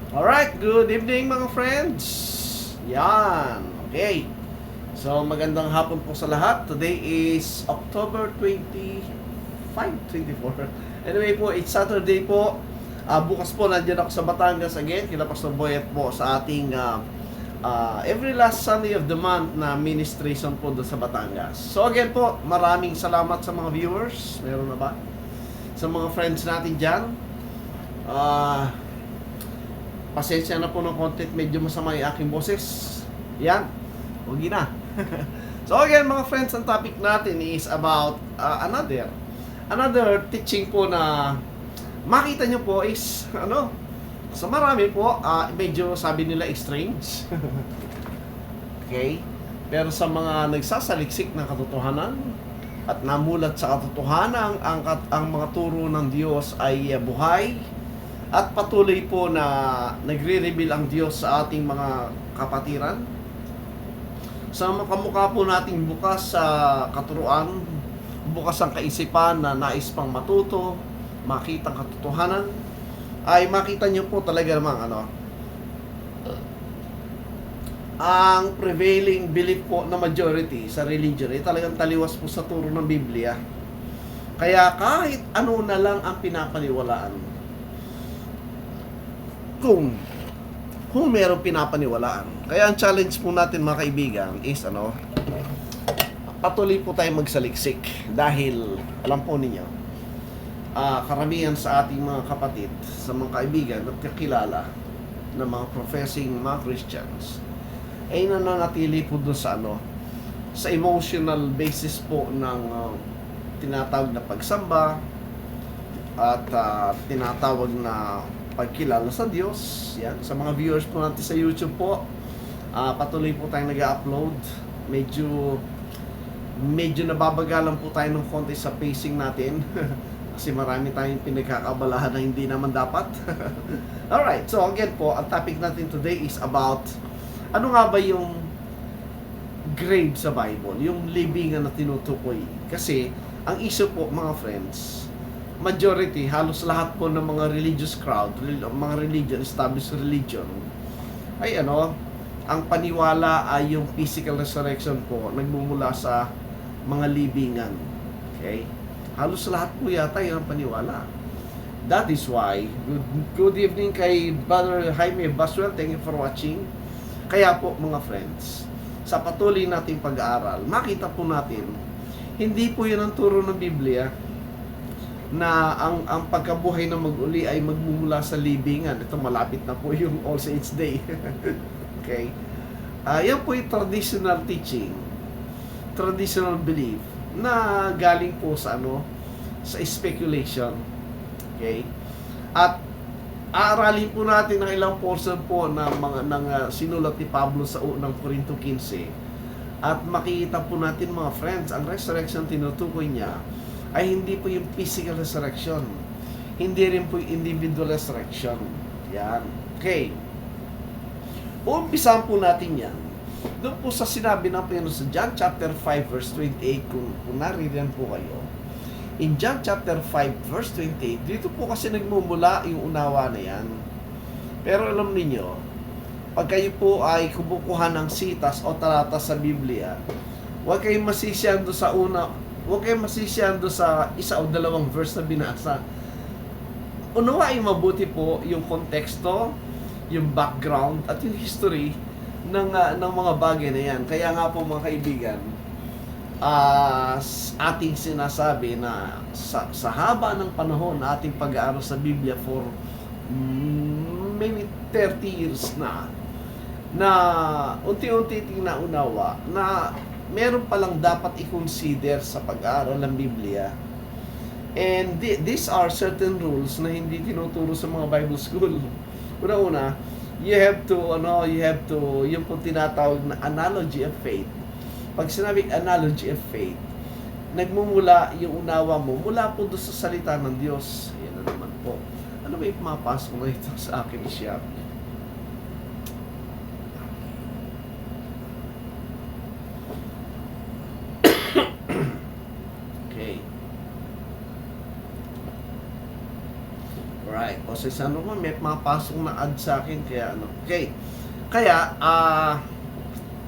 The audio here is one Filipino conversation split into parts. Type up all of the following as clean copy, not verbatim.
Alright, good evening mga friends. Yan, okay. So magandang hapon po sa lahat. Today is October 24. Anyway po, it's Saturday po. Bukas po nandiyan ako sa Batangas again, kila Pastor Boyet po sa ating every last Sunday of the month na ministration po doon sa Batangas. So again po, maraming salamat sa mga viewers. Meron na ba? Sa mga friends natin dyan. Pasensya na po ng content, medyo masama yung aking boses. Yan, huwag na. So again mga friends, ang topic natin is about another teaching po na makita nyo po is sa marami po, medyo sabi nila strange. Okay? Pero sa mga nagsasaliksik ng katotohanan at namulat sa katotohanan, ang mga turo ng Diyos ay buhay at patuloy po na nagre-reveal ang Diyos sa ating mga kapatiran. Sa makamukha po nating bukas sa katuruan, bukas ang kaisipan na nais pang matuto, makita ang katotohanan, ay makita nyo po talaga namang ang prevailing belief po na majority sa religion ay talagang taliwas po sa turo ng Biblia. Kaya kahit ano na lang ang pinapaniwalaan, kung merong pinapaniwalaan. Kaya ang challenge po natin mga kaibigan is patuloy po tayo magsaliksik dahil alam po ninyo, karamihan sa ating mga kapatid, sa mga kaibigan at kakilala na mga professing mga Christians ay nananatili po doon sa emotional basis po ng tinatawag na pagsamba at tinatawag na pagkilala sa Diyos. Yan. Sa mga viewers po natin sa YouTube po, patuloy po tayong nag-upload. Medyo nababagalan po tayo ng konti sa pacing natin. Kasi marami tayong pinagkakabalahan na hindi naman dapat. Alright, so again po, ang topic natin today is about ano nga ba yung grave sa Bible, yung libingan na tinutukoy. Kasi, ang issue po mga friends, majority, halos lahat po ng mga religious crowd, mga religion, established religion, ay ang paniwala ay yung physical resurrection po, nagmumula sa mga libingan. Okay? Halos lahat po yata yung paniwala. That is why, good evening kay Brother Jaime Baswell, thank you for watching. Kaya po mga friends, sa patuloy nating pag-aaral, makita po natin, hindi po yun ang turo ng Biblia, na ang pagkabuhay na mag-uli ay magmumula sa libingan. Ito malapit na po yung All Saints Day. Okay? Yan po yung traditional teaching, traditional belief na galing po sa sa speculation. Okay? At aaralin po natin ng ilang portion po ng sinulat ni Pablo sa unang Korinto 15. At makikita po natin mga friends, ang resurrection tinutukoy niya ay hindi po yung physical resurrection. Hindi rin po yung individual resurrection. Yan. Okay. Umpisahan po natin yan. Doon po sa sinabi ng Panginoon sa John chapter 5 verse 28, kung naririyan po kayo. In John chapter 5 verse 28, dito po kasi nagmumula yung unawa na yan. Pero alam niyo, pag kayo po ay kumukuha ng sitas o talata sa Biblia, huwag kayong masisiyan doon sa huwag kayong masisiyan doon sa isa o dalawang verse na binasa. Unawain mabuti po yung konteksto, yung background, at yung history ng mga bagay na yan. Kaya nga po mga kaibigan, ating sinasabi na sa haba ng panahon na ating pag-aaral sa Biblia for maybe 30 years na unti-unti tinaunawa na meron palang dapat i-consider sa pag-aaral ng Biblia. And these are certain rules na hindi tinuturo sa mga Bible school. Una-una, you have to, yung po tinatawag na analogy of faith. Pag sinabing analogy of faith, nagmumula yung unawa mo mula po doon sa salita ng Diyos. Yan na naman po. Ano ba yung pumapasok na ito sa akin siya? Okay. Alright. O so process. Ano mo, may mapasok na ad sa akin, kaya ano. Okay. Kaya,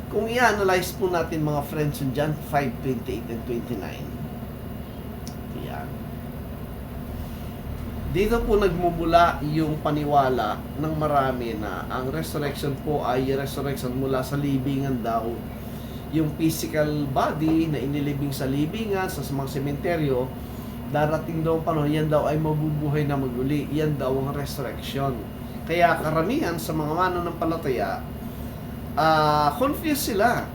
kung i-analyze po natin mga friends yung John 5:28 and 29. Yan. Dito po nagmumula yung paniwala ng marami na ang resurrection po ay resurrection mula sa libingan daw. Yung physical body na inilibing sa libingan, sa mga sementeryo, darating daw panahon, yan daw ay mabubuhay na maguli. Yan daw ang resurrection. Kaya karamihan sa mga mananampalataya, confused sila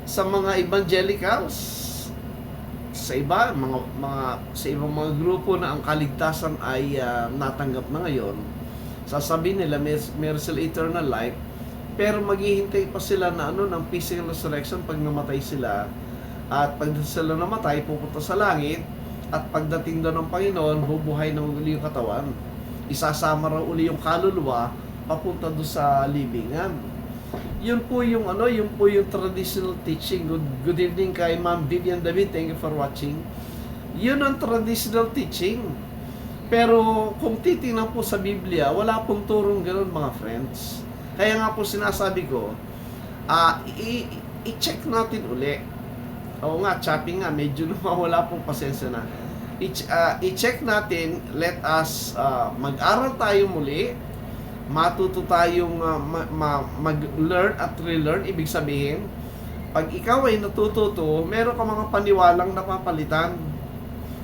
sa mga evangelicals, sa ibang mga grupo na ang kaligtasan ay natanggap na ngayon. Sasabihin nila meron sila eternal life, pero maghihintay pa sila na ng physical resurrection pag namatay sila. At pag sila namatay, pupunta sa langit, at pagdating doon ng Panginoon, bubuhay ng uli yung katawan. Isasama raw uli yung kaluluwa papunta doon sa libingan. Yun po yung traditional teaching. Good evening kay Ma'am Vivian David. Thank you for watching. Yun ang traditional teaching. Pero kung titingnan po sa Biblia, wala pong turong ganoon, mga friends. Kaya nga po sinasabi ko, i-check natin uli. Oo nga, chopping nga, medyo wala pong pasensya na. I-check natin, let us mag-aral tayo muli, matuto tayong mag-learn at relearn. Ibig sabihin, pag ikaw ay natututo, meron ka mga paniwalang napapalitan.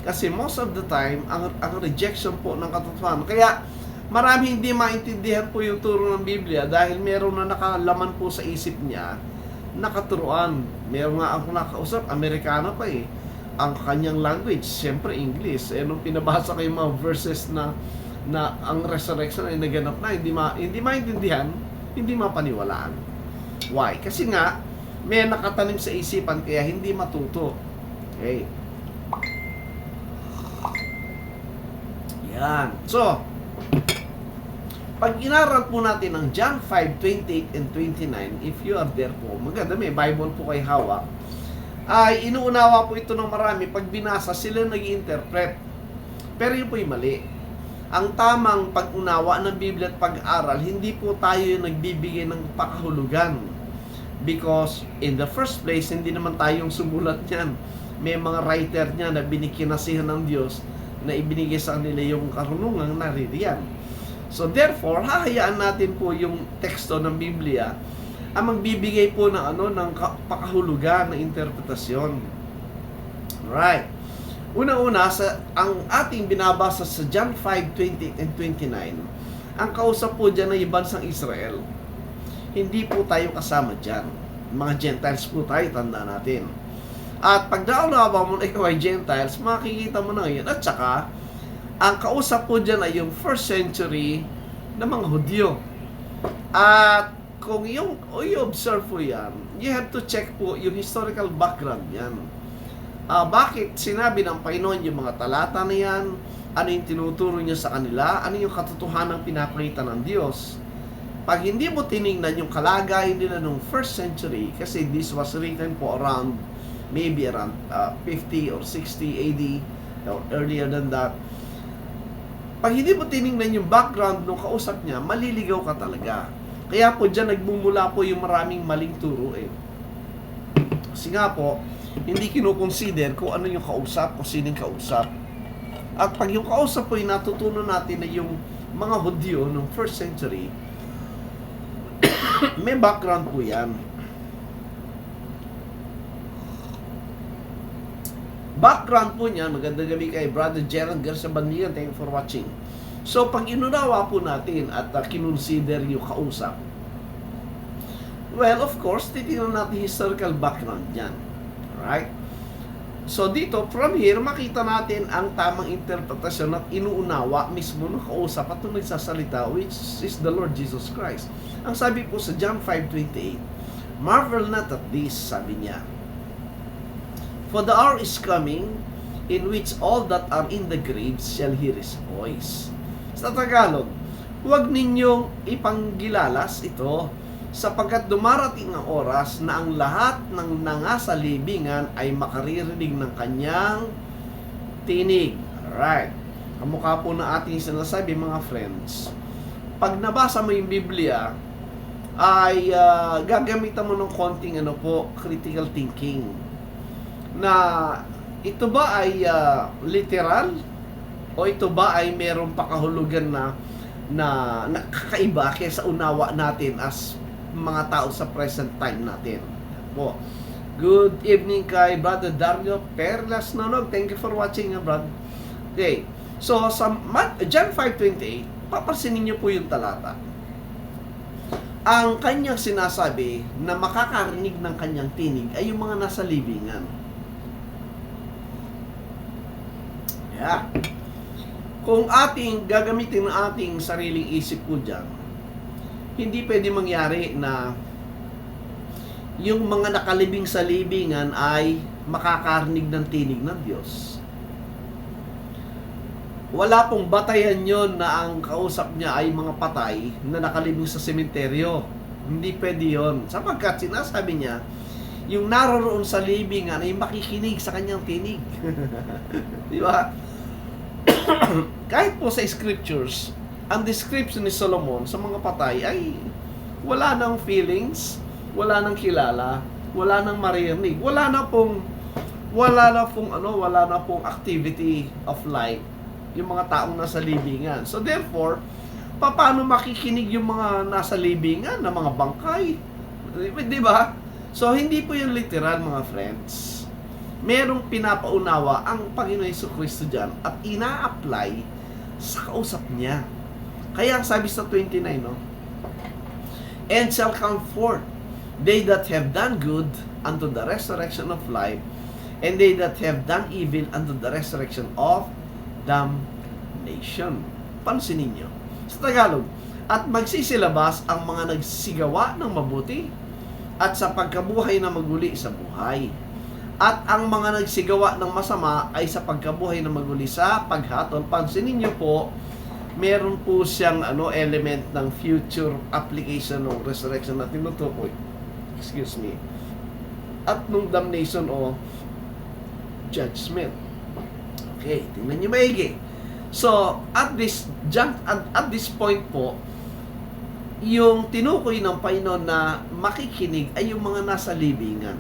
Kasi most of the time, ang rejection po ng katotohanan. Kaya, marami hindi maintindihan po yung turo ng Biblia dahil meron na nakalaman po sa isip niya nakaturuan. Meron nga ako nakausap, Amerikano pa eh. Ang kanyang language, siyempre English. Nung pinabasa ko yung mga verses na ang resurrection ay naganap na, hindi maintindihan, hindi mapaniwalaan. Why? Kasi nga, may nakatanim sa isipan kaya hindi matuto. Okay. Yan. So, pag inaral po natin ang John 5:28 and 29, if you are there po, maganda, may Bible po kay hawak, ay inuunawa po ito ng marami. Pag binasa, sila nag-i-interpret. Pero yun po yung mali. Ang tamang pag-unawa ng Biblia at pag-aral, hindi po tayo yung nagbibigay ng pakahulugan. Because in the first place, hindi naman tayong sumulat niyan. May mga writer niya na binikinasihan ng Diyos na ibinigay sa kanila yung karunungang naririyan. So therefore, hahayaan natin po yung teksto ng Biblia ang magbibigay po ng pakahulugan ng interpretasyon. Right. Una-una, ang ating binabasa sa John 5:28 and 29, ang kausap po dyan ay bansang Israel. Hindi po tayo kasama dyan. Mga Gentiles po tayo, tanda natin. At pag naunawa mo na ikaw ay Gentiles, makikita mo na ngayon. At saka, ang kausap po dyan ay yung first century na mga Hudyo. At kung i-observe po yan, you have to check po yung historical background yan. Bakit sinabi ng Panginoon yung mga talata na yan? Ano yung tinuturo niya sa kanila? Ano yung katotohanan pinapakita ng Diyos? Pag hindi mo tinignan yung kalagayan nila nung first century, kasi this was written po around 50 or 60 AD, or earlier than that. Pag hindi mo tinignan yung background ng kausap niya, maliligaw ka talaga. Kaya po dyan nagmumula po yung maraming maling turo eh. Kasi nga po, hindi kinoconsider kung ano yung kausap, kung sino yung kausap. At pag yung kausap po yung natutunan natin na yung mga Hudyo ng first century, may background po yan. Background po niya, magandang gabi kay Brother Gerald Garza Bandigan, thank you for watching. So, pag inunawa po natin at kinonsider yung kausap, well, of course, titignan natin historical background yan. Right? So, dito, from here, makita natin ang tamang interpretasyon at inuunawa mismo ng kausap at nung nagsasalita, which is the Lord Jesus Christ. Ang sabi po sa John 5:28, marvel not at this, sabi niya. For the hour is coming in which all that are in the graves shall hear His voice. Sa Tagalog, huwag ninyong ipanggilalas ito sapagkat dumarating ang oras na ang lahat ng nangasa libingan ay makaririnig ng kanyang tinig. Alright. kamukha po na ating sinasabi mga friends, pag nabasa mo yung Biblia, ay gagamitan mo ng konting critical thinking. Na ito ba ay literal? O ito ba ay merong pakahulugan na kakaiba kaysa unawa natin as mga tao sa present time natin? Po. Good evening kay Brother Dario Perlas Nonog. Thank you for watching, brother. Okay. So, sa John 5:28, papansinin niyo po yung talata. Ang kanyang sinasabi na makakarinig ng kanyang tinig ay yung mga nasa libingan. Yeah. Kung ating gagamitin ang ating sariling isip po dyan, hindi pwede mangyari na yung mga nakalibing sa libingan ay makakarinig ng tinig ng Diyos. Wala pong batayan yon na ang kausap niya ay mga patay na nakalibing sa sementeryo. Hindi pwede yon. Sapagkat sinasabi niya, yung naroroon sa libingan ay makikinig sa kanyang tinig. Di ba? Kahit po sa scriptures, ang description ni Solomon sa mga patay ay wala nang feelings, wala nang kilala, wala nang maririnig, wala na pong activity of life yung mga taong nasa libingan. So therefore, paano makikinig yung mga nasa libingan na mga bangkay? Di ba? So hindi po yung literal, mga friends. Merong pinapaunawa ang Panginoon Jesucristo dyan at ina-apply sa kausap niya. Kaya ang sabi sa 29, and shall come forth they that have done good unto the resurrection of life, and they that have done evil unto the resurrection of damnation. Pansinin niyo. Sa Tagalog, at magsisilabas ang mga nagsisigawa ng mabuti at sa pagkabuhay na maguli sa buhay. At ang mga nagsigawa ng masama ay sa pagkabuhay na maguli sa paghatol. Pansinin niyo po, meron po siyang element ng future application ng resurrection na tinutukoy. Excuse me. At nung damnation o judgment. Okay, tingnan niyo maigi. So, at this point po, yung tinukoy ng Panginoon na makikinig ay yung mga nasa libingan.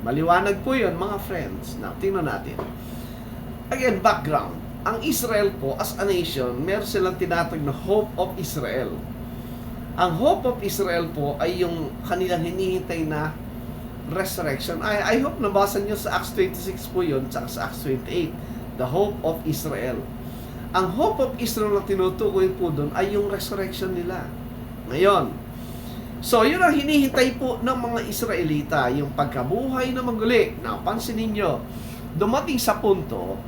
Maliwanag po yun, mga friends. Now, tingnan natin. Again, background. Ang Israel po, as a nation, meron silang tinatag na Hope of Israel. Ang Hope of Israel po ay yung kanilang hinihintay na resurrection. I hope nabasa nyo sa Acts 26 po yun, sa Acts 28. The Hope of Israel. Ang Hope of Israel na tinutukoy po doon ay yung resurrection nila. Ngayon, so yun ang hinihintay po ng mga Israelita, yung pagkabuhay na maguli. Now, pansinin nyo, dumating sa punto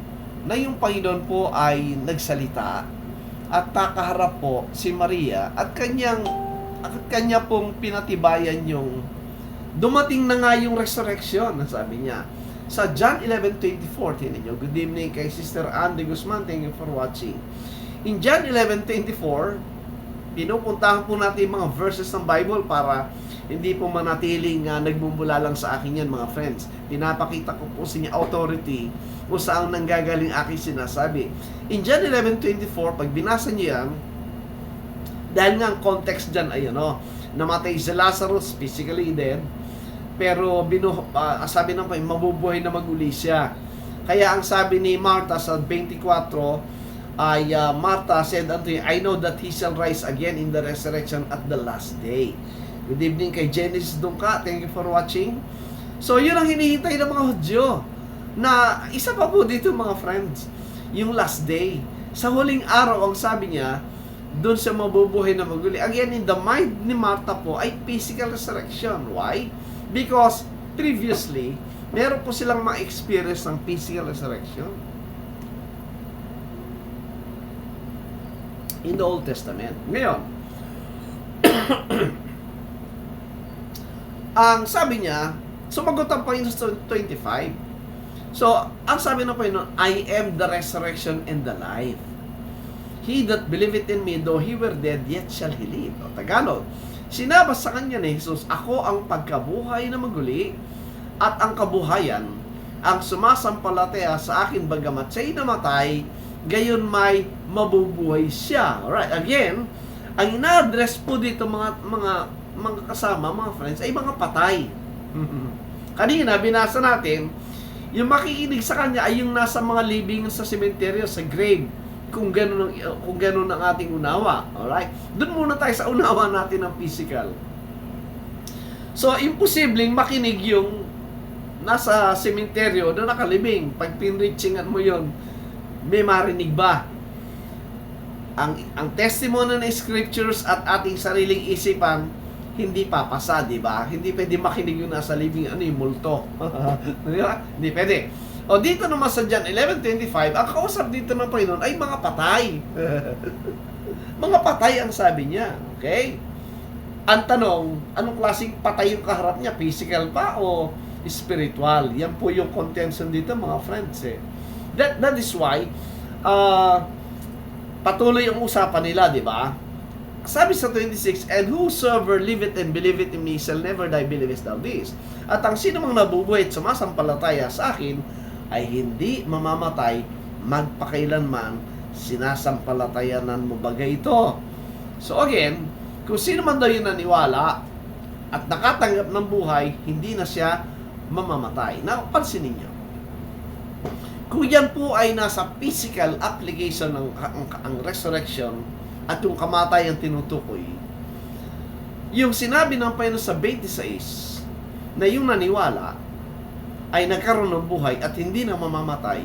na yung Panginoon po ay nagsalita at nakaharap po si Maria at kanya pong pinatibayan yung dumating na nga yung resurrection, sabi niya. Sa John 11:24, tinan niyo. Good evening kay Sister Andy Guzman. Thank you for watching. In John 11:24, pinupuntahan po natin yung mga verses ng Bible para hindi po manatiling nagmumula lang sa akin yan, mga friends. Pinapakita ko po sa inyo authority kung saan nanggagaling aking sinasabi. In John 11:24, pag binasa niyo yan, dahil nga ang context dyan ay namatay si Lazarus, physically dead, pero sabi ng Panginoon, mabubuhay na maguli siya. Kaya ang sabi ni Martha sa 24 ay Martha said unto him, I know that he shall rise again in the resurrection at the last day. Good evening kay Genesis Dungka. Thank you for watching. So yun ang hinihintay ng mga Hudyo. Na isa pa po dito, mga friends, yung last day. Sa huling araw, ang sabi niya, doon siya mabubuhay na maguli. Again, in the mind ni Martha po ay physical resurrection. Why? Because previously, meron po silang ma-experience ng physical resurrection in the Old Testament. Ngayon, ang sabi niya, sumagot ang Panginoon sa 25. So, ang sabi ng Panginoon, I am the resurrection and the life. He that believeth in me, though he were dead, yet shall he live. O, Tagalog, sinabas sa kanya ni Jesus, ako ang pagkabuhay na maguli at ang kabuhayan, ang sumasampalataya sa akin bagamat siya'y namatay, gayon may mabubuhay siya. Alright, again, ang ina-address po dito mga kasama, mga friends, ay mga patay. Kanina, binasa natin, yung makikinig sa kanya ay yung nasa mga living sa sementeryo, sa grave, kung ganun ang ating unawa. Alright? Doon muna tayo sa unawa natin ng physical. So, imposibleng makinig yung nasa sementeryo na nakalibing. Pag pinreachingan mo yon, may marinig ba? Ang testimony ng scriptures at ating sariling isipan, hindi papasa, di ba? Hindi pwede makinig yung nasa living, yung multo. Di ba? Hindi pwede. O dito naman sa John 11:25, ang kausap dito ng Panginoon ay mga patay. Mga patay ang sabi niya. Okay? Ang tanong, anong klaseng patay yung kaharap niya? Physical pa o spiritual? Yan po yung contention dito, mga friends. That is why, patuloy ang usapan nila, di ba? Sabi sa 26, and whosoever liveth and believeth in me shall never die, believest thou this. At ang sino mang nabubuhay at sumasampalataya sa akin ay hindi mamamatay magpakailanman. Sinasampalatayanan mo bagay ito. So again, kung sino man daw yung naniwala at nakatanggap ng buhay, hindi na siya mamamatay. Now, pansinin niyo. Kung yan po ay nasa physical application ng ang resurrection at yung kamatayan tinutukoy, yung sinabi ng Panginoon sa 26 na yung naniwala ay nagkaroon ng buhay at hindi na mamamatay,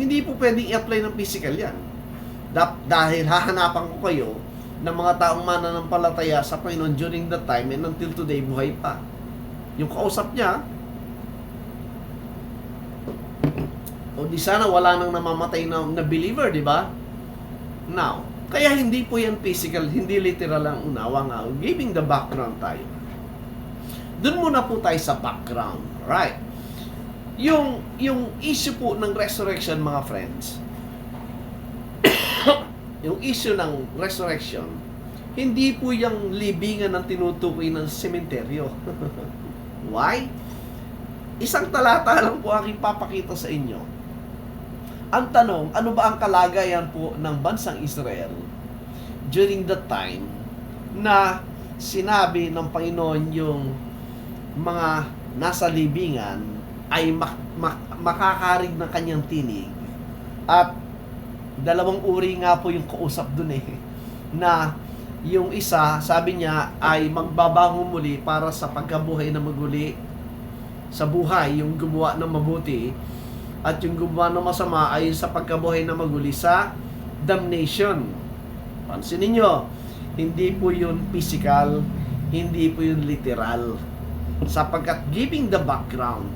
hindi po pwedeng i-apply ng physical yan. Dahil hahanapan ko kayo ng mga taong mananampalataya sa Panginoon during that time and until today buhay pa. Yung kausap niya, o di sana wala nang namamatay na believer, di ba? Now, kaya hindi po yan physical, hindi literal ang unawa nga. Giving the background tayo. Doon muna po tayo sa background. Right? Yung issue po ng resurrection, mga friends, yung issue ng resurrection, hindi po yung libingan ng tinutukoy ng sementeryo. Why? Isang talata lang po aking papakita sa inyo. Ang tanong, ano ba ang kalagayan po ng bansang Israel during the time na sinabi ng Panginoon yung mga nasa libingan ay makakarig ng kanyang tinig? At dalawang uri nga po yung kausap dun na yung isa, sabi niya, ay magbabango muli para sa pagkabuhay na maguli sa buhay, yung gumawa ng mabuti, at yung gumawa ng masama ay sa pagkabuhay na maguli sa damnation. Pansinin nyo, hindi po yun physical, hindi po yun literal. Sapagkat giving the background,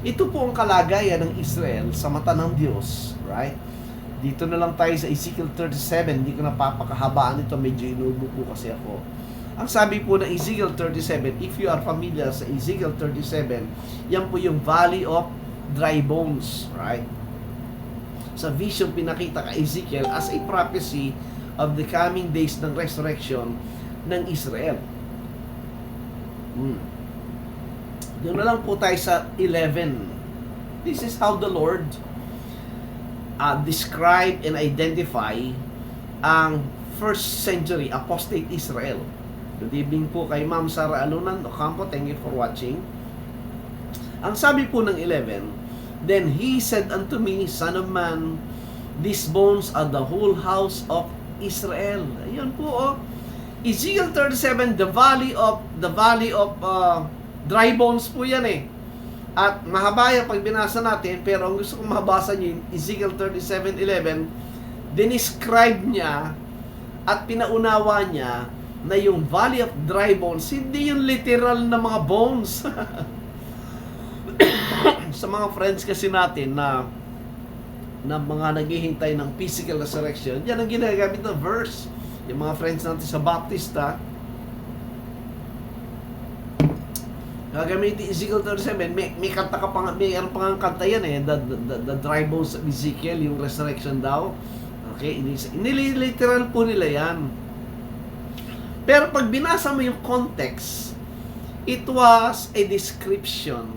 ito po ang kalagayan ng Israel sa mata ng Diyos, right? Dito na lang tayo sa Ezekiel 37, hindi ko na papakahabaan ito, medyo inubo po kasi ako. Ang sabi po ng Ezekiel 37, if you are familiar sa Ezekiel 37, yan po yung Valley of Dry Bones, right? Sa vision pinakita kay Ezekiel as a prophecy of the coming days ng resurrection ng Israel. Doon na lang po tayo sa 11. This is how the Lord describe and identify ang first century apostate Israel. Good evening po kay Ma'am Sara Alunan Ocampo. Thank you for watching. Ang sabi po ng 11, then he said unto me, Son of man, these bones are the whole house of Israel. Ayun po, Ezekiel 37, the valley of dry bones po yan At mahaba yan pag binasa natin, pero ang gusto kong mabasa nyo yung Ezekiel 37:11, dinescribe niya at pinaunawa niya na yung Valley of Dry Bones, hindi yung literal na mga bones. Sa mga friends kasi natin na mga naghihintay ng physical resurrection, yan ang ginagamit na verse. Yung mga friends natin sa Baptista, gagamitin Ezekiel 37, may kanta ka pa, may ano pang kanta yan the dry bones of Ezekiel, yung resurrection daw. Okay, iniliteral po nila yan. Pero pag binasa mo yung context, it was a description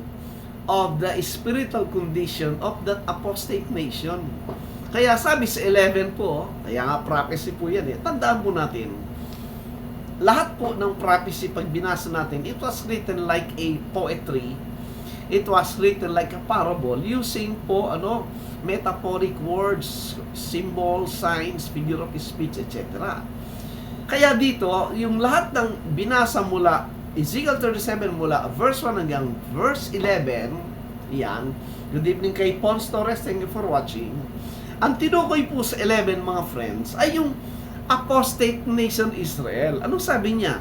of the spiritual condition of that apostate nation. Kaya sabi sa 11 po, kaya nga prophecy po yan tandaan po natin, lahat po ng prophecy pag binasa natin, it was written like a poetry, it was written like a parable, using po metaphoric words, symbols, signs, figure of speech, etc. Kaya dito, yung lahat ng binasa mula Ezekiel 37 mula verse 1 hanggang verse 11, yan. Good evening kay Pons Torres, thank you for watching. Ang tinukoy po sa 11, mga friends, ay yung apostate nation Israel. Anong sabi niya?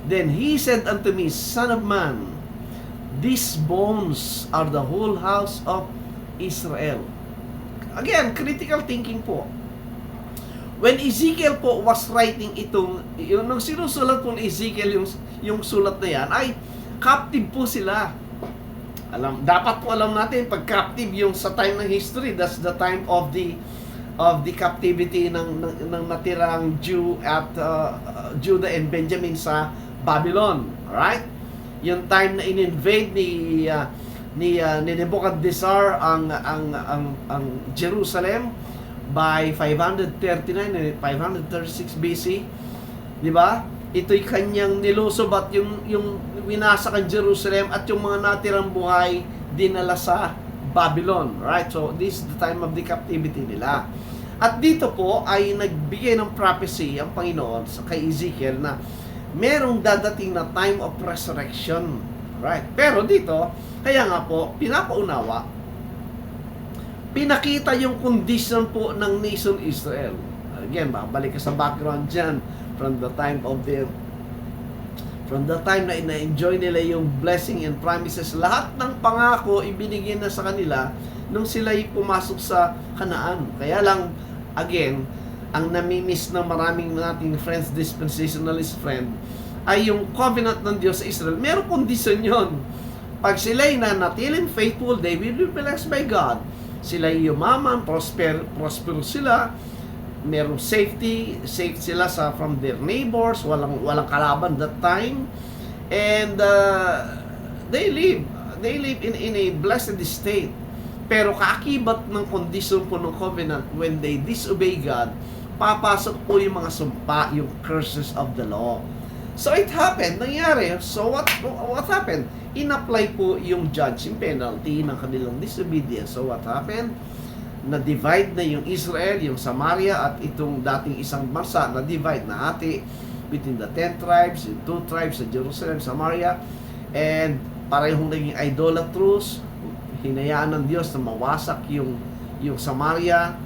Then he said unto me, Son of man, these bones are the whole house of Israel. Again, critical thinking po. When Ezekiel po was writing nung sinusulat po ni Ezekiel yung sulat na yan, ay captive po sila. Dapat po alam natin, pag captive yung sa time ng history, that's the time of the captivity ng natirang Jew at Judah and Benjamin sa Babylon. Alright? Yung time na in-invade ni Nebuchadnezzar ang Jerusalem by 539 and 536 BC, di ba? Ito'y kanyang nilusob at yung winasak ang Jerusalem at yung mga natirang buhay dinala sa Babylon, right? So this is the time of the captivity nila. At dito po ay nagbigay ng prophecy ang Panginoon kay Ezekiel na merong dadating na time of resurrection, right? Pero dito, kaya nga po, pinakita yung condition po ng nation Israel. Again, babalik ka sa background dyan, from the time na ina-enjoy nila yung blessing and promises, lahat ng pangako ibinigay na sa kanila nung sila'y pumasok sa Kanaan. Kaya lang, again, ang namimiss ng maraming nating friends, dispensationalist friend, ay yung covenant ng Diyos sa Israel. Merong kondisyon yun. Pag sila'y nanatiling faithful, they will be blessed by God. Sila'y yumaman, prosper sila, merong safe sila from their neighbors, walang kalaban that time, and they live in a blessed state. Pero kaakibat ng condition po ng covenant, when they disobey God, papasok po yung mga sumpa, yung curses of the law. So it happened, nangyari. So what happened? In-apply po yung judging penalty ng kanilang disobedience. So what happened? Na-divide na yung Israel, yung Samaria, at itong dating isang bansa na-divide na hati between the 10 tribes, yung 2 tribes sa Jerusalem, Samaria, and parehong naging idolatrous. Hinayaan ng Diyos na mawasak yung Samaria,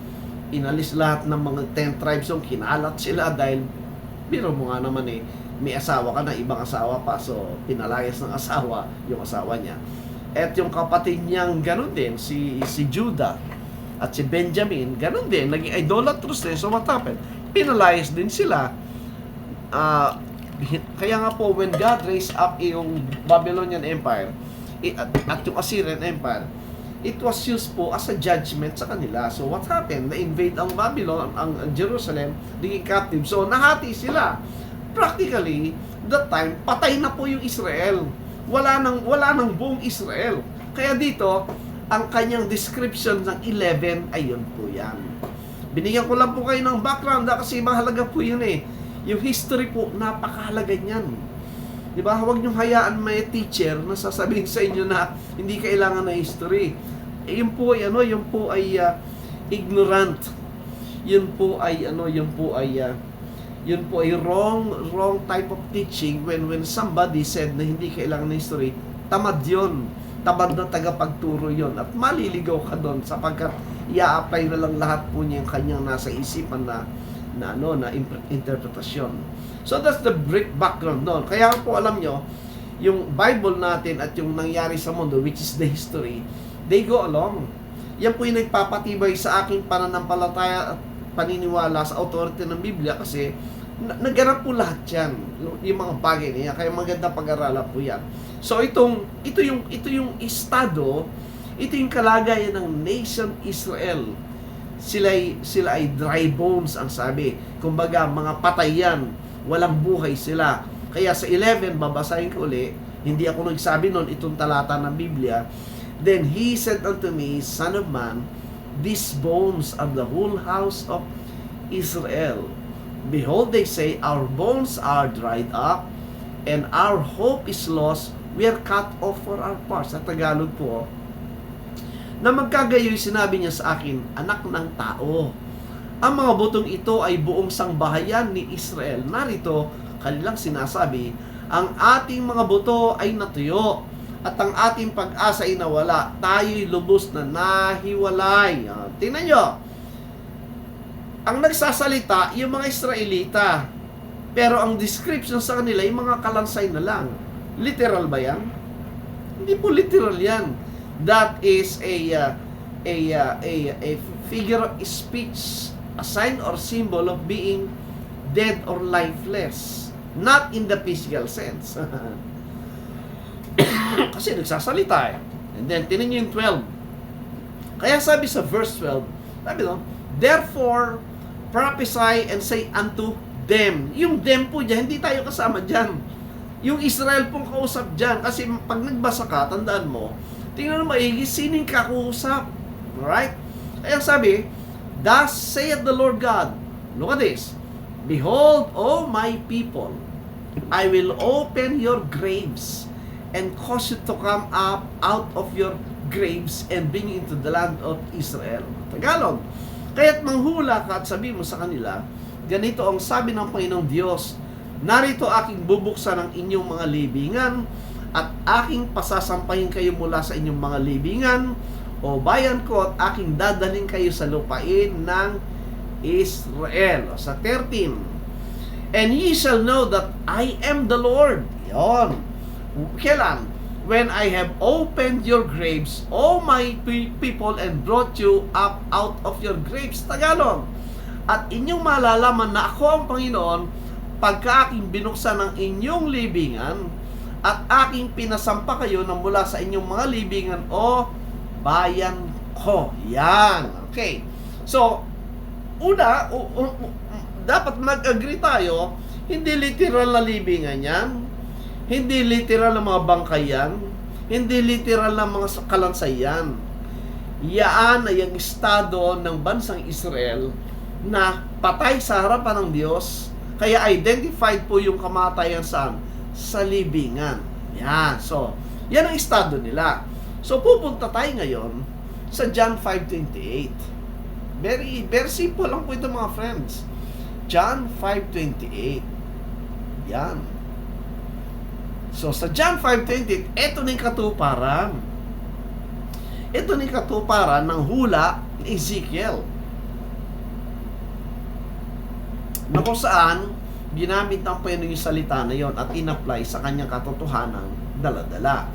inalis lahat ng mga 10 tribes yung kinalat sila dahil biro mo nga naman may asawa ka na, ibang asawa pa, so pinalayas ng asawa yung asawa niya. At yung kapatid niyang ganun din, si Judah at si Benjamin, ganun din, naging idolatrous din. So what happened? Pinalayas din sila. Kaya nga po, when God raised up yung Babylonian Empire at yung Assyrian Empire, it was used po as a judgment sa kanila. So what happened? Na-invade ang Babylon, ang Jerusalem, naging captive. So nahati sila. Practically, that time, patay na po yung Israel. Wala nang buong Israel. Kaya dito, ang kanyang description ng 11 ay yun po yan. Binigyan ko lang po kayo ng background kasi mahalaga po yun Yung history po, napakahalaga niyan. Di ba? Huwag niyong hayaan may teacher na sasabihin sa inyo na hindi kailangan na history. Yun po ay ignorant. Yun po ay wrong type of teaching when somebody said na hindi kailangan na history. Tamad yun. Tamad na tagapagturo yon at maliligaw ka doon sapagkat i-apply na lang lahat po niya yung kanyang nasa isipan na interpretasyon. So that's the brief background doon. Kaya po alam nyo, yung Bible natin at yung nangyari sa mundo, which is the history, they go along. Yan po yung nagpapatibay sa aking pananampalataya at paniniwala sa authority ng Biblia kasi naganap po lahat yan, yung mga bagay niya. Kaya maganda pag-aralan po yan. So ito yung estado, ito yung kalagayan ng nation Israel. Sila ay dry bones ang sabi. Kumbaga mga patay yan, walang buhay sila. Kaya sa 11 babasahin ko uli, hindi ako nagsabi noon itong talata ng Biblia. Then he said unto me, Son of man, these bones are the whole house of Israel. Behold, they say, our bones are dried up, and our hope is lost. We are cut off for our parts. Sa Tagalog po, na magkagayoy sinabi niya sa akin, anak ng tao, ang mga butong ito ay buong sangbahayan ni Israel. Narito, kanilang sinasabi, ang ating mga buto ay natuyo, at ang ating pag-asa ay nawala. Tayo'y lubos na nahiwalay. Tingnan nyo, ang nagsasalita, yung mga Israelita, pero ang description sa kanila, yung mga kalansay na lang. Literal ba yan? Hindi po literal yan. That is a figure of speech, a sign or symbol of being dead or lifeless, not in the physical sense. Kasi nagsasalita eh. And then, tinan nyo yung 12. Kaya sabi sa verse 12, sabi no, therefore, prophesy and say unto them. Yung them po dyan, hindi tayo kasama dyan. Yung Israel pong kausap dyan. Kasi pag nagbasa ka, tandaan mo, tingnan mo maigi, sining kakusap. Alright? Kaya sabi, thus saith the Lord God, look at this, behold, O my people, I will open your graves and cause you to come up out of your graves and bring you into the land of Israel. Tagalog. Kaya't manghula ka at sabi mo sa kanila, ganito ang sabi ng Panginoong Diyos, narito aking bubuksan ang inyong mga libingan at aking pasasampahin kayo mula sa inyong mga libingan o bayan ko at aking dadalhin kayo sa lupain ng Israel. O, sa 13, and ye shall know that I am the Lord. Yon. Kailan? When I have opened your graves, O my people, and brought you up out of your graves. Tagalog. At inyong malalaman na ako ang Panginoon pagka aking binuksan ang inyong libingan at aking pinasampa kayo na mula sa inyong mga libingan o bayan ko. Yan. Okay. So, una, dapat mag-agree tayo, hindi literal na libingan yan, hindi literal na mga bangkay yan, hindi literal na mga kalansayan. Yaan ay ang estado ng bansang Israel na patay sa harapan ng Diyos, kaya identified po yung kamatayan saan? Sa libingan. Yan. So, yan ang estado nila. So, pupunta tayo ngayon sa John 5:28. Very, very simple lang po ito mga friends. John 5:28. Yan. So, sa John 5:28, ito na yung katuparan. Ito na yung katuparan ng hula ni Ezekiel. Na kung saan, ginamit ng Panginoon yung salita na yon at in-apply sa kanyang katotohanan dala-dala.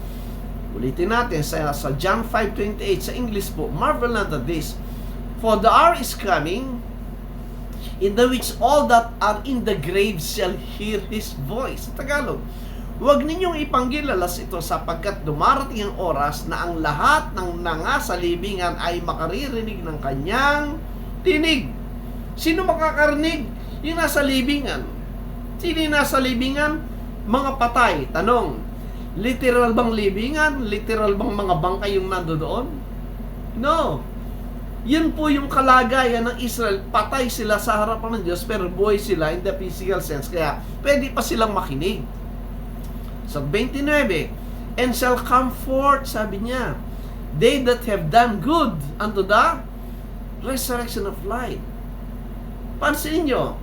Ulitin natin sa John 5:28 sa English po, marvel not at this, for the hour is coming in the which all that are in the grave shall hear His voice. Sa Tagalog, huwag ninyong ipanggilalas ito sapagkat dumarating ang oras na ang lahat ng nasa libingan ay makaririnig ng kanyang tinig. Sino makakarinig? Yung nasa libingan. Sino yung nasa libingan? Mga patay. Tanong, literal bang libingan? Literal bang mga bangkay yung nandoon? No. Yun po yung kalagayan ng Israel. Patay sila sa harapan ng Diyos pero buhay sila in the physical sense. Kaya pwede pa silang makinig. Sa 29, and shall come forth, sabi niya, they that have done good unto the resurrection of life. Pansinin nyo,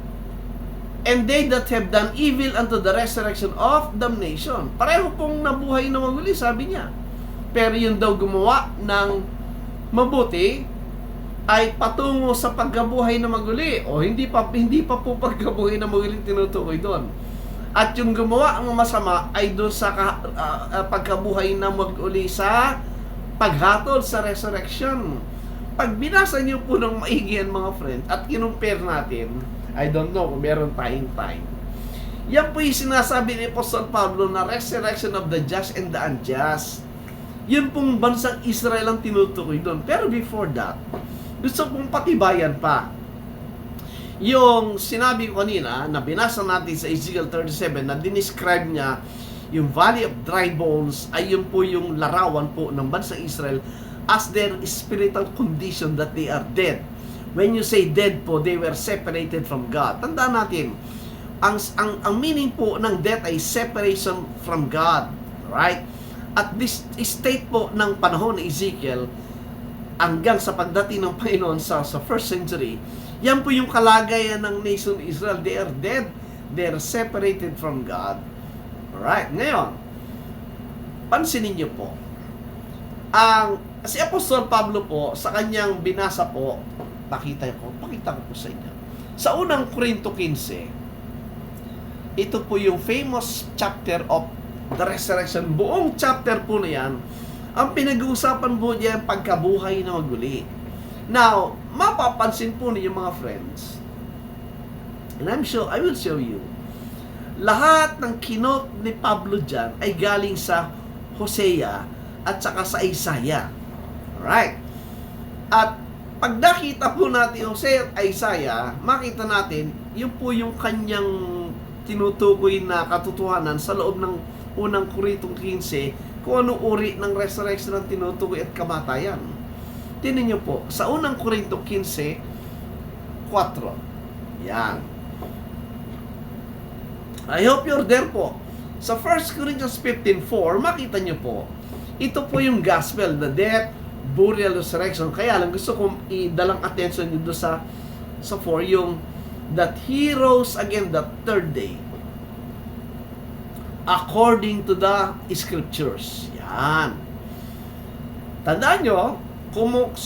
and they that have done evil unto the resurrection of damnation. Pareho pong nabuhay na maguli, sabi niya. Pero yung daw gumawa ng mabuti ay patungo sa pagkabuhay na maguli. O hindi pa po pagkabuhay na maguli tinutukoy doon. At yung gumawa ang masama ay doon sa pagkabuhay na maguli sa paghatol sa resurrection. Pag binasa niyo po ng maigi yan mga friend at kinumpare natin, I don't know kung meron tayong time. Yan po yung sinasabi ni Apostle Pablo na resurrection of the just and the unjust. Yun pong bansang Israel ang tinutukoy doon. Pero before that, gusto pong patibayan pa. Yung sinabi ko kanina, na binasa natin sa Ezekiel 37, na dinescribe niya Yung Valley of Dry Bones ay yun po yung larawan po ng bansang Israel as their spiritual condition that they are dead. When you say dead po, they were separated from God. Tandaan natin, ang meaning po ng death ay separation from God. Right? At this state po ng panahon ni Ezekiel, hanggang sa pagdating ng Panginoon sa first century, yan po yung kalagayan ng nation Israel. They are dead. They are separated from God. Alright, ngayon, pansinin niyo po, si Apostol Pablo po, sa kanyang binasa po, pakita ko po sa inyo. Sa unang Korinto 15, ito po yung famous chapter of the resurrection. Buong chapter po na yan, ang pinag-uusapan po niya ang pagkabuhay na maguli. Now, mapapansin po niyo mga friends, and I'm sure, I will show you, lahat ng kinot ni Pablo dyan ay galing sa Hosea at saka sa Isaiah. Alright? At pag nakita po natin Hosea at Isaiah, makita natin, yun po yung kanyang tinutukoy na katotohanan sa loob ng unang Korinto 15, kung ano uri ng resurrection ang tinutukoy at kamatayan. Tingnan niyo po, sa unang Korinto 15, 4. Yan. I hope you're there po. Sa 1 Corinthians 15:4, makita niyo po, ito po yung gospel, the death, burial, resurrection. Kaya lang gusto kong idalang attention nyo sa 4, yung that he rose again the third day according to the scriptures. Yan. Tandaan nyo,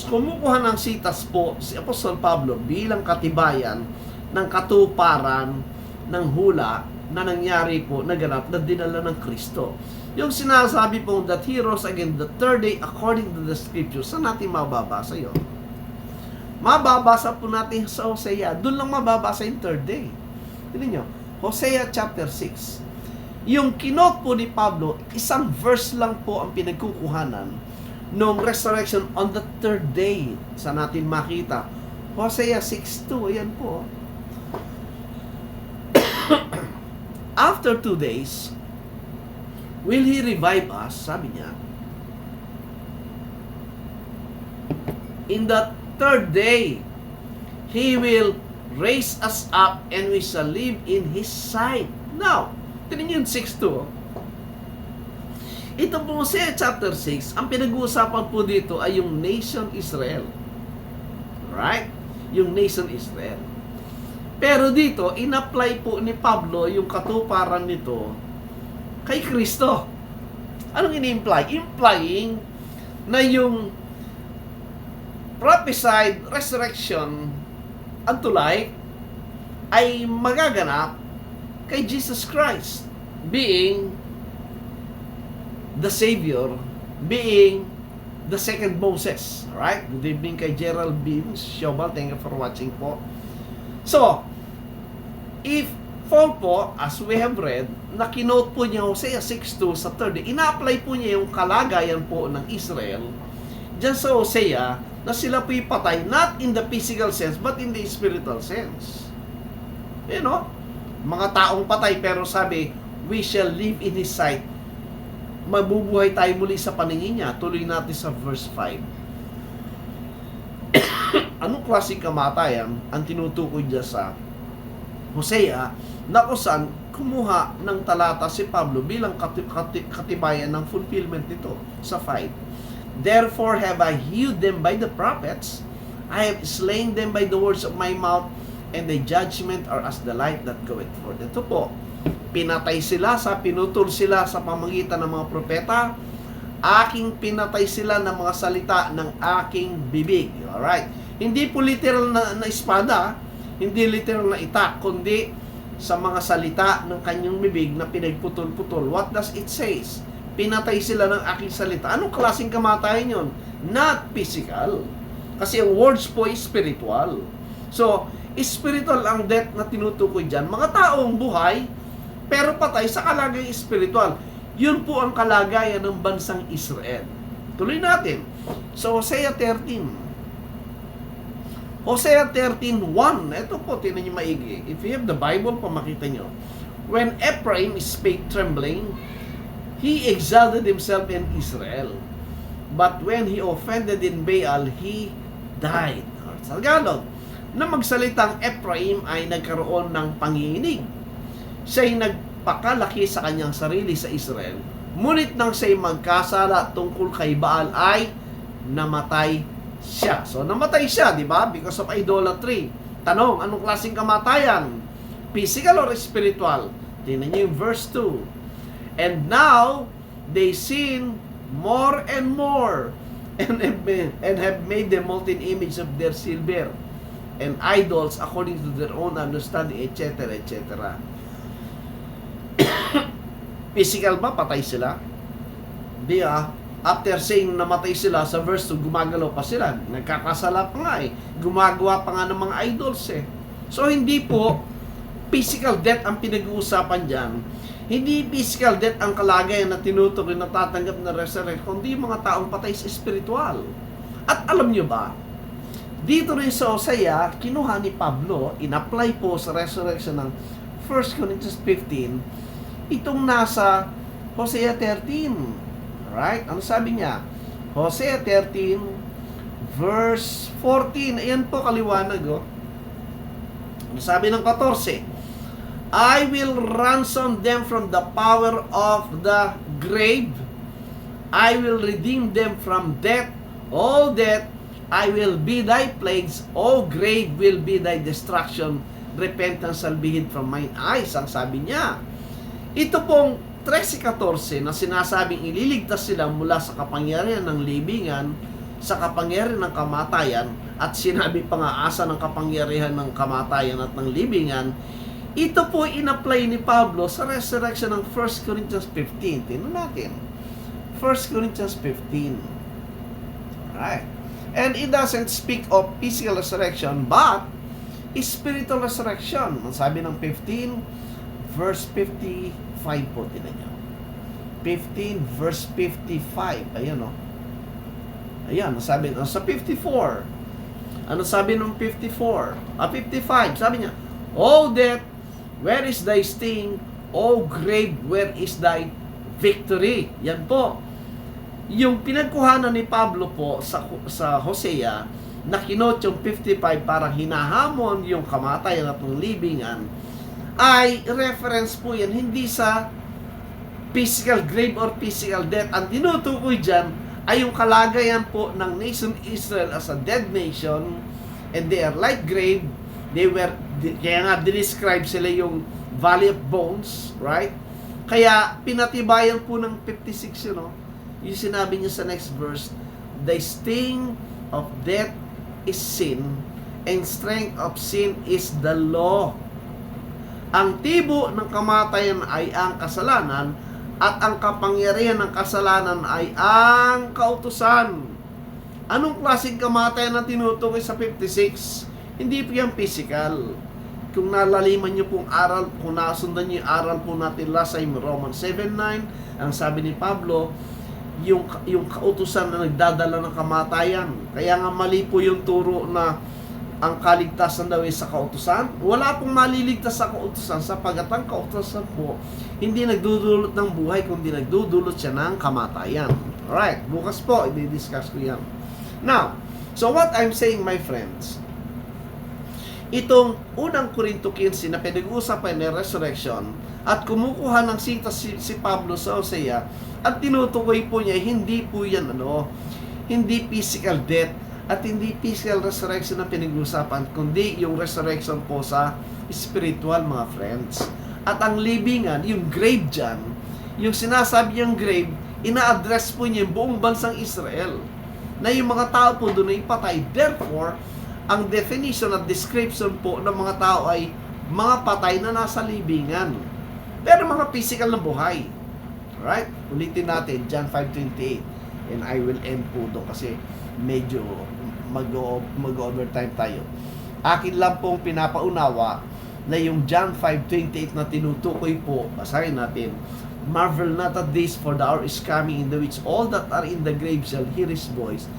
kumukuha ng sitas po si Apostol Pablo bilang katibayan ng katuparan ng hula na nangyari po, naganap, na dinala ng Kristo. Yung sinasabi po that he rose again the third day according to the scriptures, saan natin mababasa yun? Mababasa po natin sa Hosea. Doon lang mababasa yung third day. Tignan nyo, Hosea chapter 6. Yung kinot po ni Pablo, isang verse lang po ang pinagkukuhanan nung resurrection on the third day. Saan natin makita? Hosea 6:2, ayan po. After 2 days, will He revive us? Sabi niya. In the third day, He will raise us up and we shall live in His sight. Now, tingnan yung 6:2. Ito po sa chapter 6, ang pinag-uusapan po dito ay yung nation Israel. Right? Yung nation Israel. Pero dito, in-apply po ni Pablo yung katuparan nito kay Kristo. Anong in-imply? Implying na yung prophesied resurrection unto life ay magaganap kay Jesus Christ, being the Savior, being the second Moses. Alright? Good evening kay Gerald Beams. Shobal, thank you for watching po. So, if Paul po, as we have read, na kinote po niya Hosea 6:2 sa third day, ina-apply po niya yung kalagayan po ng Israel dyan sa Hosea na sila po'y patay, not in the physical sense, but in the spiritual sense. You know, mga taong patay, pero sabi, we shall live in His sight. Mabubuhay tayo muli sa paningin niya. Tuloy natin sa verse 5. Anong klaseng kamatayan ang tinutukoy niya sa Hosea, na kung saan kumuha ng talata si Pablo bilang katibayan ng fulfillment nito sa 5. Therefore have I hewed them by the prophets, I have slain them by the words of my mouth, and the judgment are as the light that goeth forth. Ito po, pinatay sila, pinutol sila sa pamagitan ng mga propeta, aking pinatay sila ng mga salita ng aking bibig. Alright? Hindi po literal na espada, hindi literal na itak, kundi sa mga salita ng kanyang bibig na pinagputol-putol. What does it says? Pinatay sila ng aking salita. Anong klaseng kamatayan yun? Not physical. Kasi ang words po is spiritual. So, spiritual ang death na tinutukoy dyan. Mga taong buhay, pero patay sa kalagayan spiritual. Yun po ang kalagayan ng bansang Israel. Tuloy natin. So, Hosea 13. Hosea 13:1. Ito po, tinan niyo maigi. If you have the Bible, pamakita niyo. When Ephraim spake trembling, he exalted himself in Israel. But when he offended in Baal, he died. Sa Tagalog, na magsalitang Ephraim ay nagkaroon ng panginginig. Siya'y nagpakalaki sa kanyang sarili sa Israel. Ngunit nang siya'y magkasala tungkol kay Baal ay namatay siya. So namatay siya, di ba? Because of idolatry. Tanong, anong klaseng kamatayan? Physical or spiritual? Tingnan niyo yung verse 2. And now they sin more and more and have made the molten image of their silver and idols according to their own understanding, etc., etc. Physical ba? Patay sila? Di after saying namatay sila, sa verse 2, gumagalaw pa sila. Nagkakasala pa nga Gumagawa pa nga ng mga idols So, hindi po physical death ang pinag-uusapan dyan. Hindi physical death ang kalagayan na tinutukoy na tatanggap na resurrect, kundi mga taong patay sa spiritual. At alam nyo ba, dito rin sa Hosea, kinuha ni Pablo, in-apply po sa resurrection ng 1 Corinthians 15, itong nasa Hosea 13. Right? Ano sabi niya? Hosea 13, verse 14. Ayan po kaliwanag. Ano sabi ng 14? I will ransom them from the power of the grave. I will redeem them from death. All death, I will be thy plagues. All grave will be thy destruction. Repentance shall be hid from mine eyes. Ang sabi niya. Ito pong 13:14 na sinasabing ililigtas sila mula sa kapangyarihan ng libingan, sa kapangyarihan ng kamatayan, at sinabi pa nga asa ng kapangyarihan ng kamatayan at ng libingan. Ito po in-apply ni Pablo sa resurrection ng 1 Corinthians 15. Tingnan natin. 1 Corinthians 15. Alright. And it doesn't speak of physical resurrection, but spiritual resurrection. Ang sabi ng 15, verse 55 po. Tingnan nyo. 15, verse 55. Ayan Ayan, sabi sa 54. Ano sabi ng 54? 55. Sabi niya, O death, where is thy sting? O grave, where is thy victory? Yan po. Yung pinagkuhanan ni Pablo po sa Hosea, na kinot yung 55 parang hinahamon yung kamatayan at ng libingan, ay reference po yan, hindi sa physical grave or physical death. Ang tinutukoy dyan ay yung kalagayan po ng nation Israel as a dead nation, and they are like grave. Kaya nga describe sila yung Valley of Bones, right? Kaya pinatibayan po ng 56 yung sinabi niya sa next verse, the sting of death is sin, and strength of sin is the law. Ang tibo ng kamatayan ay ang kasalanan, at ang kapangyarihan ng kasalanan ay ang kautusan. Anong klaseng kamatayan na tinutukoy sa 56? Hindi po yan physical. Kung nalaliman nyo pong aral, kung nasundan nyo yung aral po natin last time, Romans 7:9, ang sabi ni Pablo, yung kautusan na nagdadala ng kamatayan. Kaya nga mali po yung turo na ang kaligtasan daw ay sa kautusan. Wala pong maliligtas sa kautusan, sapagat ang kautusan po hindi nagdudulot ng buhay, kundi nagdudulot siya ng kamatayan. Alright, bukas po i-discuss ko yan. Now, so what I'm saying, my friends, itong unang Korinto 15 na pinag-uusapan ng resurrection at kumukuha ng sita si Pablo sa Hosea at tinutukoy po niya, hindi po yan hindi physical death at hindi physical resurrection na pinag-uusapan, kundi yung resurrection po sa spiritual, mga friends. At ang libingan, yung grave dyan, yung sinasabi niyang grave, ina-address po niya yung buong bansang Israel na yung mga tao po doon ay patay. Therefore, ang definition at description po ng mga tao ay mga patay na nasa libingan. Pero mga physical na buhay. Alright? Ulitin natin, John 5:28. And I will end po doon kasi medyo mag-overtime tayo. Akin lang pong pinapaunawa na yung John 5:28 na tinutukoy po, basahin natin, marvel not at this, for the hour is coming in the which all that are in the grave shall hear His voice.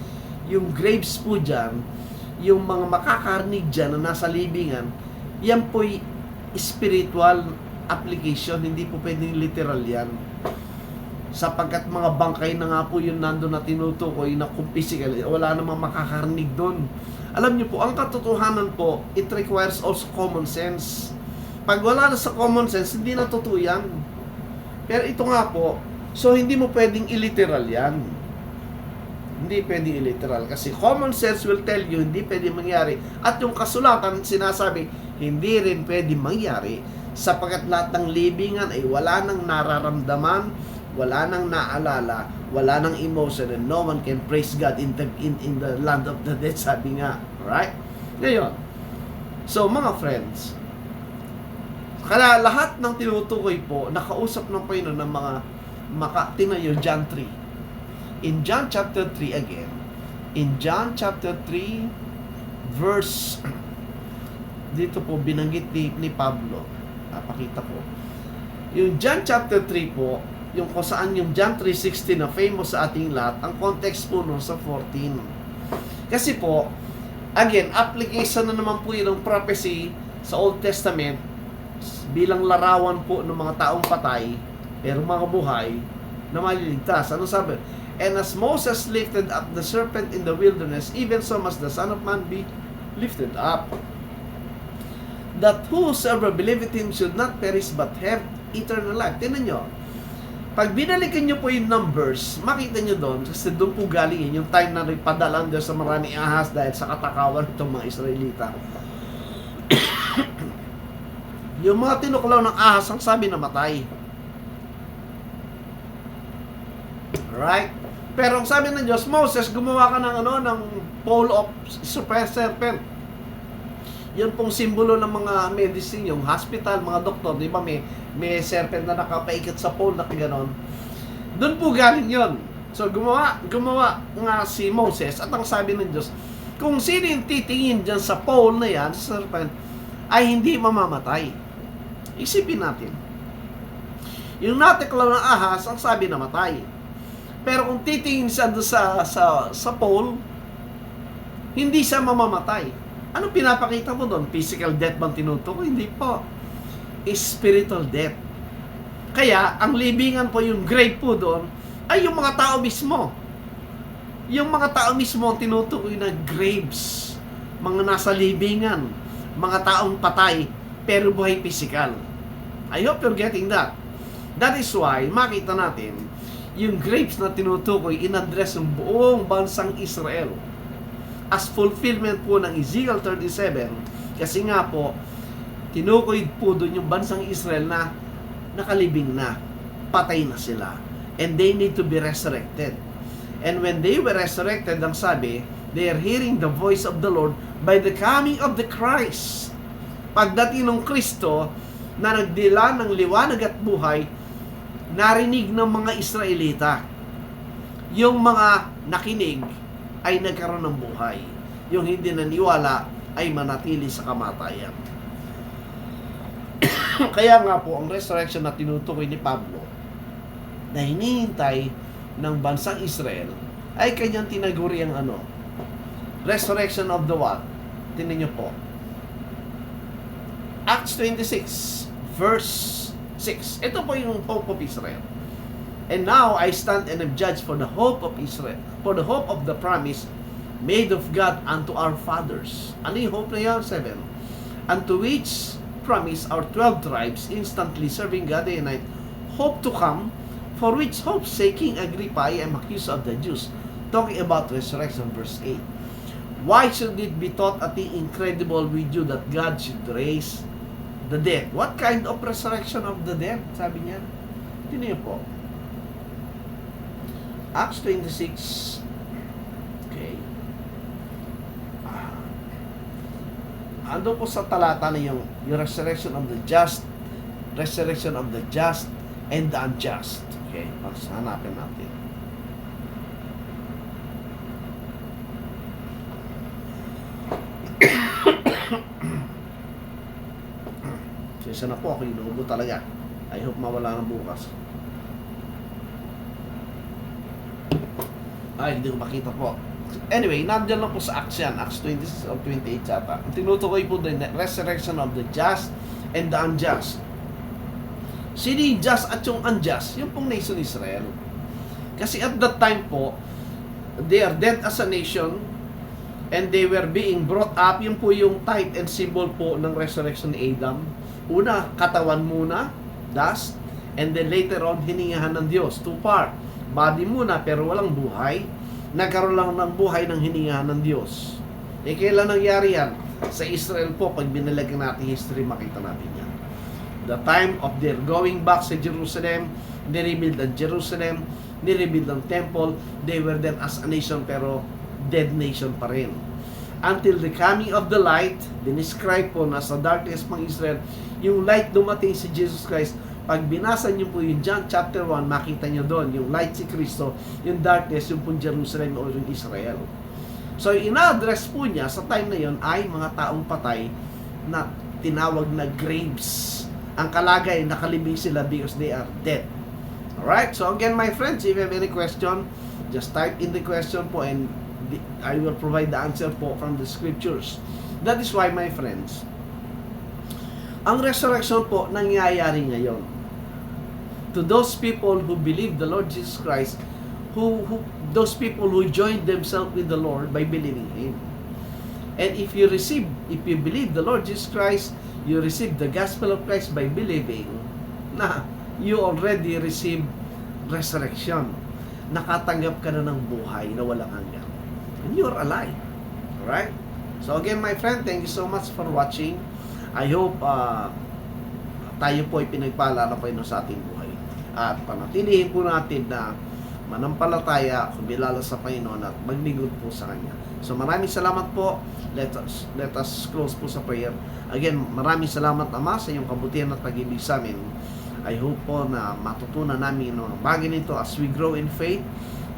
Yung graves po dyan, yung mga makakarnig dyan na nasa libingan, yan po'y spiritual application, hindi po pwedeng literal yan. sapagkat mga bangkay na nga po yun nandun na tinutukoy na kung physical, wala namang makakarinig doon. Alam niyo po, ang katotohanan po, it requires also common sense. Pag wala na sa common sense, hindi na totoo yan. Pero ito nga po, so hindi mo pwedeng iliteral yan. Hindi pwedeng iliteral kasi common sense will tell you hindi pwedeng mangyari. At yung kasulatan sinasabi, hindi rin pwedeng mangyari sapagkat lahat ng libingan ay wala nang nararamdaman, wala nang naalala, wala nang emotion, and no one can praise God in the land of the dead, sabi nga. Right? Ngayon, so mga friends, kaya lahat ng tinutukoy po, nakausap ng Panginoon ng mga tinayo, John 3. In John chapter 3 again, in John chapter 3, verse, dito po binanggit ni Pablo, napakita po. Yung John chapter 3 po, yung kung saan yung John 3:16 na famous sa ating lahat, ang context po nun sa 14. Kasi po, again, application na naman po yun ng prophecy sa Old Testament bilang larawan po ng mga taong patay, pero mga buhay na maliligtas. Ano sabi? And as Moses lifted up the serpent in the wilderness, even so must the Son of Man be lifted up, that whosoever believeth him should not perish but have eternal life. Tingnan nyo, pag binalikan nyo po yung numbers, makita nyo doon, kasi doon po galing yun, yung time na nagpadalan doon sa maraming ahas dahil sa katakawan itong mga Israelita. Yung mga tinuklaw ng ahas, ang sabi na matay. Right? Pero ang sabi ng Diyos, Moses, gumawa ka ng ng pole of serpent. Yan pong simbolo ng mga medicine, yung hospital, mga doktor, di ba may serpent na nakapaikot sa pole na gano'n. Doon po galing yon. So gumawa nga si Moses at ang sabi ng Diyos, kung sino yung titingin dyan sa pole na yan, sa serpent, ay hindi mamamatay. Isipin natin. Yung natiklaw ng ahas, ang sabi na matay. Pero kung titingin siya doon sa pole, hindi siya mamamatay. Ano pinapakita mo doon? Physical death bang tinutukoy? Hindi po. Spiritual death. Kaya, ang libingan po, yung grave po doon, ay yung mga tao mismo. Yung mga tao mismo ang tinutukoy na graves. Mga nasa libingan. Mga taong patay, pero buhay physical. I hope you're getting that. That is why, makita natin, yung graves na tinutukoy, in-address ng buong bansang Israel as fulfillment po ng Ezekiel 37, kasi nga po, tinukoy po doon yung bansang Israel na nakalibing na, patay na sila, and they need to be resurrected. And when they were resurrected, ang sabi, they are hearing the voice of the Lord by the coming of the Christ. Pagdating ng Kristo na nagdila ng liwanag at buhay, narinig ng mga Israelita. Yung mga nakinig ay nagkaroon ng buhay. Yung hindi naniwala ay manatili sa kamatayan. Kaya nga po, ang resurrection na tinutukoy ni Pablo na hinihintay ng bansang Israel ay kanyang tinaguri ang resurrection of the what? Tingnan niyo po. Acts 26, verse 6. Ito po yung hope of Israel. And now I stand and am judged for the hope of Israel, for the hope of the promise made of God unto our fathers. Ano yung hope na yan? 7. Unto which promise our 12 tribes, instantly serving God day and night, hope to come, for which hope sake King Agrippa, I am accused of the Jews. Talking about resurrection, verse 8. Why should it be thought a thing incredible with you that God should raise the dead? What kind of resurrection of the dead? Sabi niya. Tingnan niyo po. Acts 26. Okay. Ando po sa talata na yung resurrection of the just, resurrection of the just and the unjust. Okay, hanapin natin. Isa na po ako inuubo talaga. I hope mawala ng bukas. Ay, hindi ko makita po. Anyway, nandiyan lang po sa Acts yan. Acts 26 or 28 yata. Tinutukoy po din resurrection of the just and the unjust. Sino yung just at yung unjust? Yung pong nation Israel. Kasi at that time po, they are dead as a nation and they were being brought up. Yung po yung type and symbol po ng resurrection ni Adam. Una, katawan muna, dust, and then later on, hiningahan ng Diyos. Two part. Body muna pero walang buhay. Nagkaroon lang ng buhay ng hiningahan ng Diyos. Eh, kailan nangyari yan? Sa Israel po, pag binalagyan natin history, makita natin yan. The time of their going back sa Jerusalem, ni-rebuild ang Jerusalem, ni-rebuild ang temple, they were then as a nation pero dead nation pa rin. Until the coming of the light, dinescribe po na sa darkness pang Israel, yung light dumating si Jesus Christ. Pag binasa niyo po yung John chapter 1, makita niyo doon, yung light si Kristo, yung darkness, yung po Jerusalem o yung Israel. So, ina-address po niya sa time na yon ay mga taong patay na tinawag na graves. Ang kalagay, nakalibing sila because they are dead. Alright? So, again, my friends, if you have any question, just type in the question po and I will provide the answer po from the scriptures. That is why, my friends, ang resurrection po nangyayari ngayon. To those people who believe the Lord Jesus Christ, those people who joined themselves with the Lord by believing Him. And if you believe the Lord Jesus Christ, you receive the gospel of Christ by believing na you already received resurrection. Nakatanggap ka na ng buhay na walang hanggan. And you're alive. Alright? So again, my friend, thank you so much for watching. I hope tayo po ay pinagpala na po sa ating buhay. At panatilihin po natin na manampalataya, kumilala sa Panginoon at maglingkod po sa Kanya. So maraming salamat po. Let us close po sa prayer. Again, maraming salamat Ama sa iyong kabutihan at pag-ibig sa amin. I hope po na matutunan namin ang bagay nito as we grow in faith.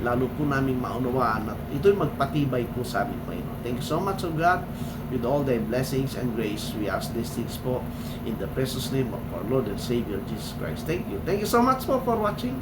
Lalo po namin maunawaan at ito'y magpatibay po sa amin, Panginoon. Thank you so much, O God. With all thy blessings and grace, we ask these things po in the precious name of our Lord and Savior, Jesus Christ. Thank you. Thank you so much po for watching.